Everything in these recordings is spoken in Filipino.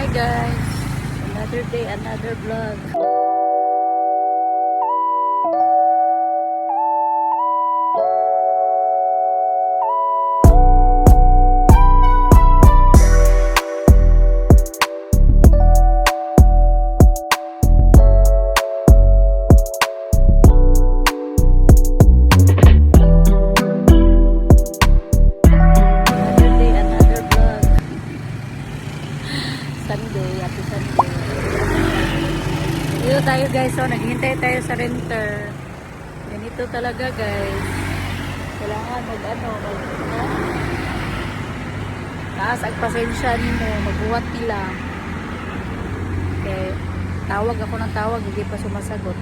Hi guys, another day, another vlog. Sunday, happy Sunday. Dito tayo guys, so naghihintay tayo sa renter. Ganito talaga guys. Kailangan taas ang pasensya nimo, magbuhat nila. Okay, tawag ako ng tawag, hindi pa sumasagot.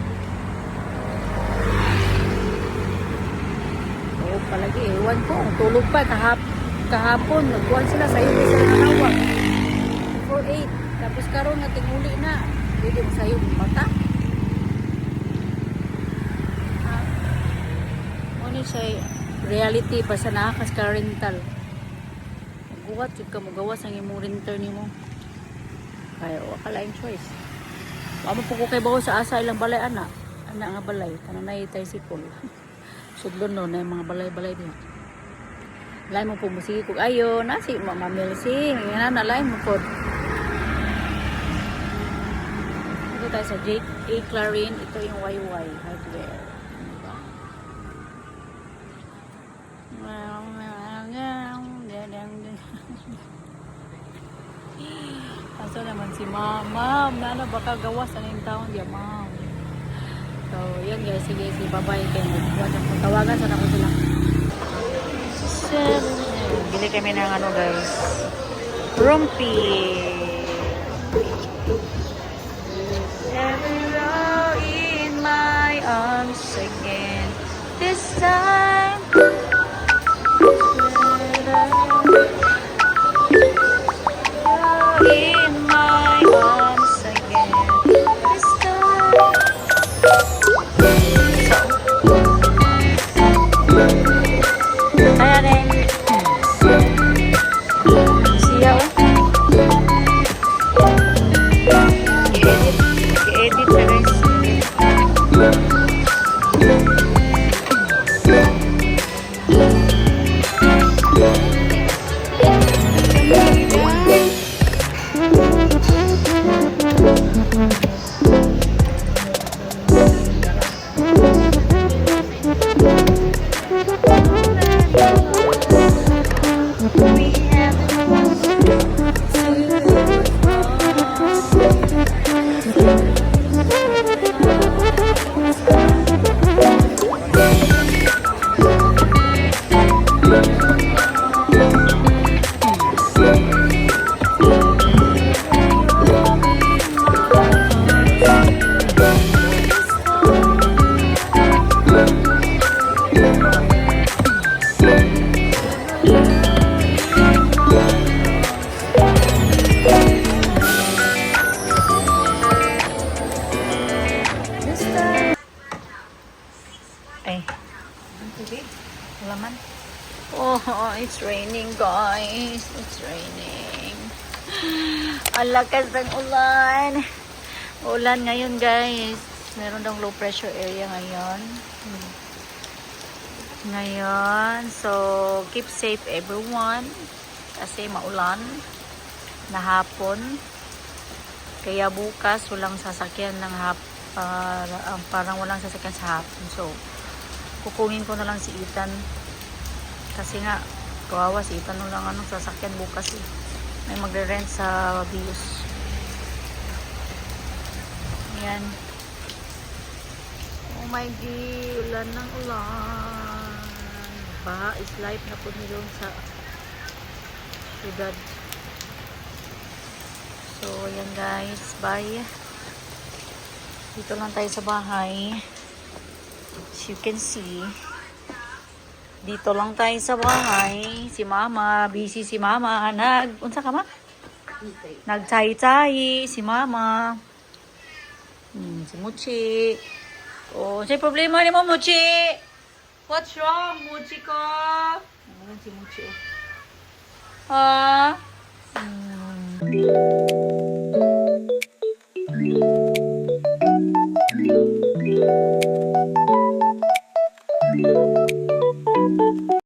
Oo palagi, ewan ko, tulog pa, kahapon, nagbuhan sila, sa'yo hindi sila nanawag. 4-8. Tapos karon na tinguli na. Pwede mo sa'yo mata. Ano siya reality pa sa nakakas ka rental. Magbuhat yun ka mo gawas ang imong renter ni mo. Kaya wakala yung choice. Wala mo po ko kay bago sa asa ilang balay ana. Ana nga balay. Tananay tayo sipol. Sudlon no na yung mga balay-balay din. Lain mo po musiki ko. Ayo, nasi mamilsing. Yan na, lain mo po. Ito tayo sa J.A. Clarin. Ito yung YY hardware. Diba? Kaso naman si mama. Nana baka gawas na yung taon diya, ma'am. So, yan guys. Sige, bye-bye kayo. Tawagan sana ko sila. Bili kami ng ano guys, rumpi. Every in my arms again. This time in my arms again. This time. Kaya rin. Siya i-edit na guys. Laman. Oh, it's raining guys. It's raining. Ang lakas ng ulan. Ulan ngayon guys. Meron daw low pressure area ngayon. So keep safe everyone. Kasi maulan na hapon. Kaya bukas walang sasakyan ng parang walang sasakyan sa hapon. So kukunin ko na lang si Ethan kasi nga kawawa si Ethan na lang sasakyan bukas eh. May magre-rent sa Bios. Ayan. Oh my god, ulan ng ulan. Baha is life na po nilong sa syudad. So ayan guys, bye. Dito lang tayo sa bahay. As you can see, dito lang tayo sa bahay. Si mama, busy si mama. Unsa ka ma? Nagtsahi-tsahi si mama. Si Muchi. Oh, say problema ni mo, Muchi. What's wrong, Muchi ko? Ayan si Muchi. Bye!